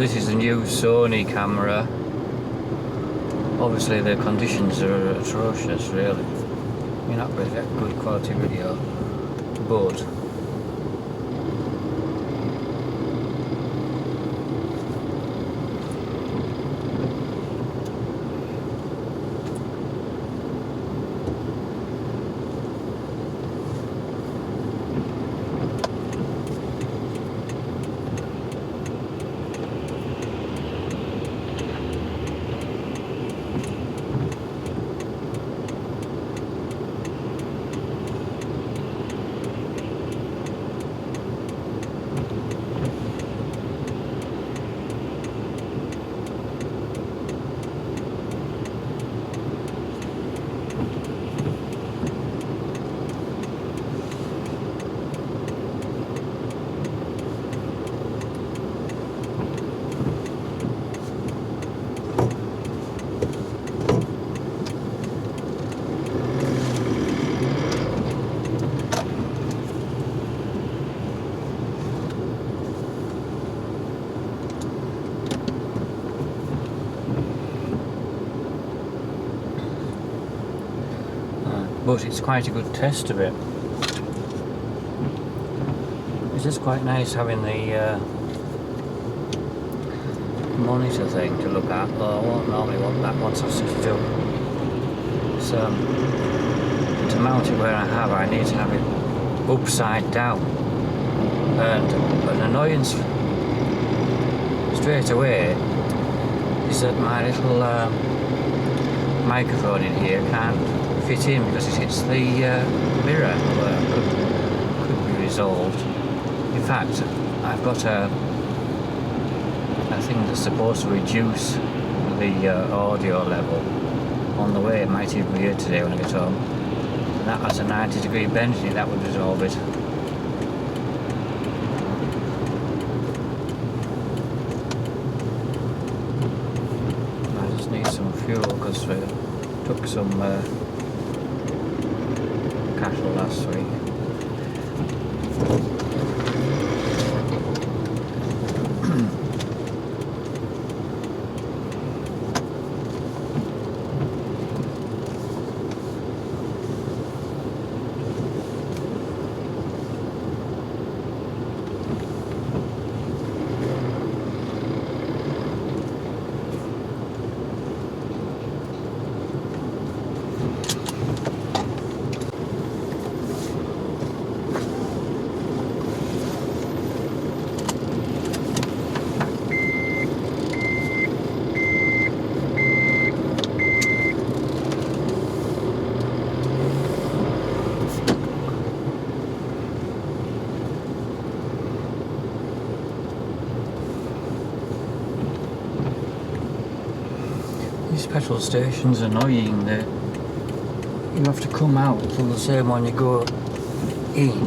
This is a new Sony camera. Obviously the conditions are atrocious, really. You're not going to get good quality video, but it's quite a good test of it. It's just quite nice having the monitor thing to look at, though I won't normally want that once I've set it up. So to mount it where I have, I need to have it upside down, and an annoyance straight away is that my little microphone in here can't fit in because it hits the mirror, where could be resolved. In fact, I've got a thing that's supposed to reduce the audio level on the way. It might even be here today when I get home. And that has a 90-degree bend in it, that would resolve it. I just need some fuel because we took some cattle last week. These petrol stations are annoying. That you have to come out from the same one you go in,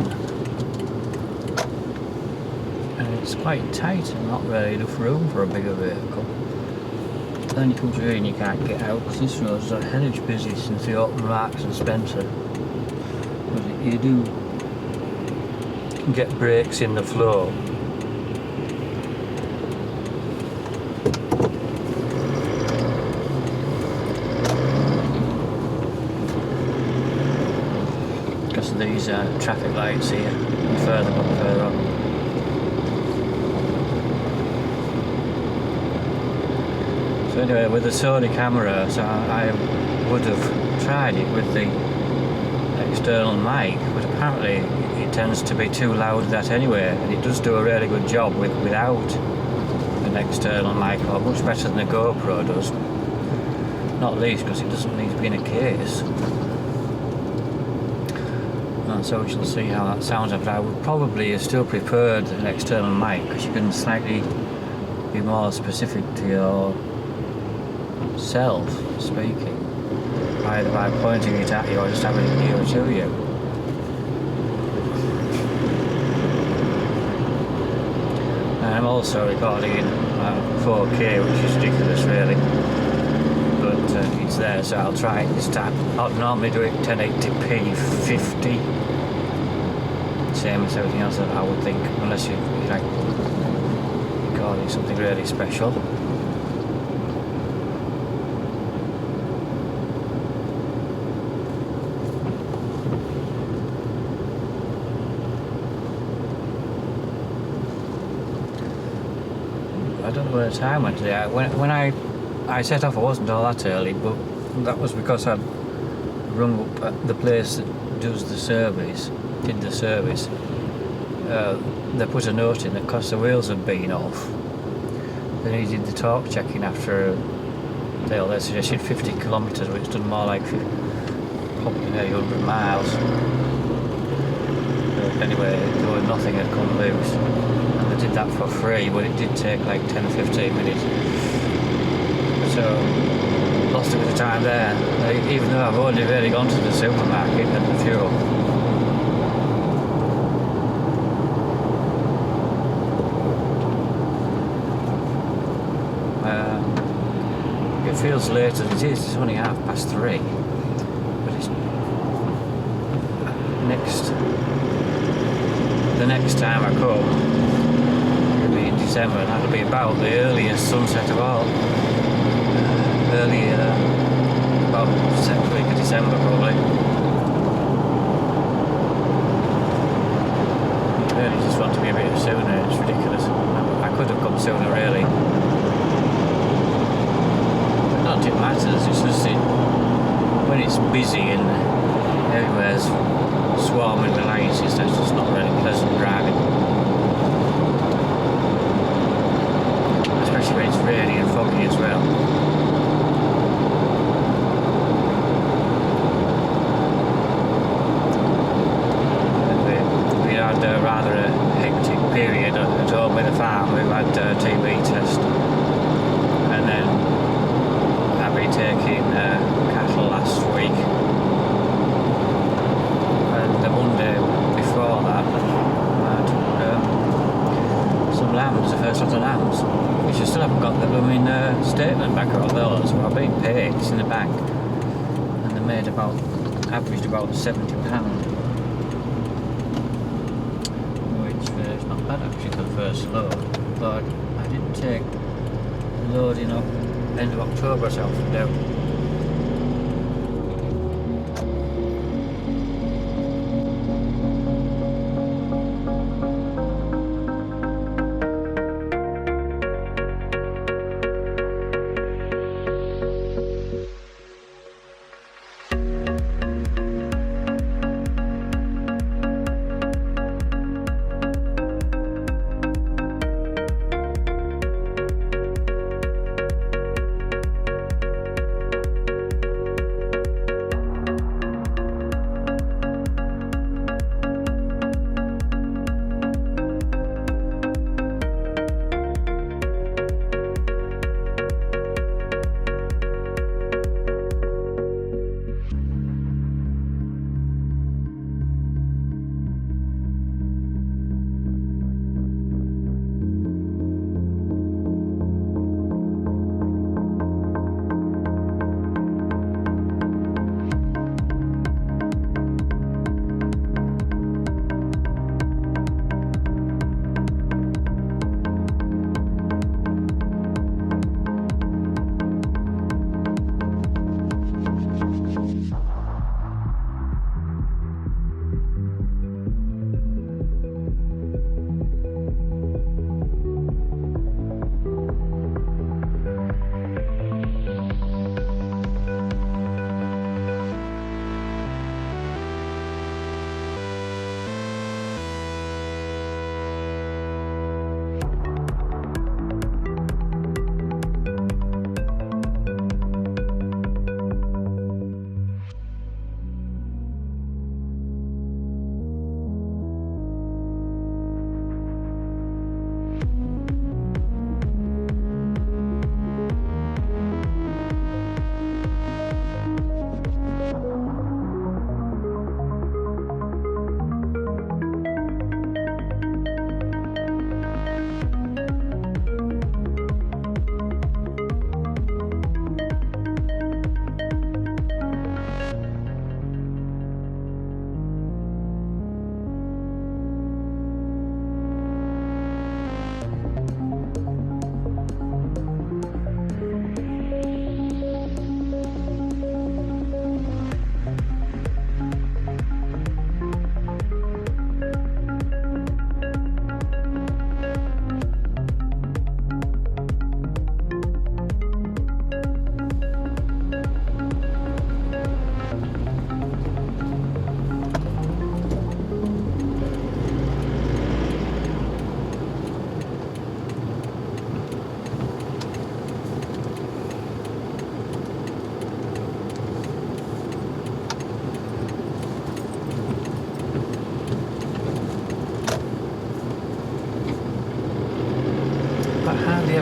and it's quite tight and not really enough room for a bigger vehicle. Then you come through and you can't get out because this road's a hellish busy since they opened Marks and Spencer. But you do get breaks in the flow. These traffic lights here, further on. So anyway, with the Sony camera, so I would have tried it with the external mic, but apparently it tends to be too loud that anyway, and it does do a really good job without an external mic, or much better than the GoPro does. Not least because it doesn't need to be in a case. So we shall see how that sounds, but I would probably have still preferred an external mic because you can slightly be more specific to yourself speaking, either by pointing it at you or just having it near to you. And I'm also recording in 4K, which is ridiculous really, but it's there, so I'll try it this time. I'd normally do it 1080p 50. Same as everything else that I would think, unless you like call it something really special. I don't know where the time went today. When I set off, I wasn't all that early, but that was because I'd rung up at the place that does the service, did the service. They put a note in that because the wheels had been off, they needed the torque checking after they suggested 50 kilometres, which done more like probably nearly 100 miles. But anyway, there was nothing had come loose, and they did that for free, but it did take like 10-15 minutes. So lost a bit of time there, even though I've only really gone to the supermarket and the fuel. It feels later than it is. It's only 3:30, but it's the next time I come, it'll be in December, and that'll be about the earliest sunset of all. About the second week of December probably. I really just want to be a bit sooner. It's ridiculous. I could have come sooner really. Not it matters, it's just when it's busy and everywhere's swarming with lights, that's just not really pleasant driving. Especially when it's rainy and foggy as well. We had rather a hectic period at home with the farm. We've had a TB test, and then taking cattle last week, and the Monday before that I had some lambs, the first lot of lambs, which I still haven't got the blooming statement back of those. So I've been paid, it's in the bank, and they made averaged about £70, which is not bad actually for the first load, but I didn't take the loading up end of October, so I'll do.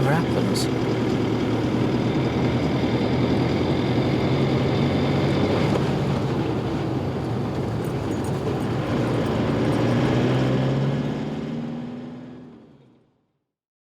never happens.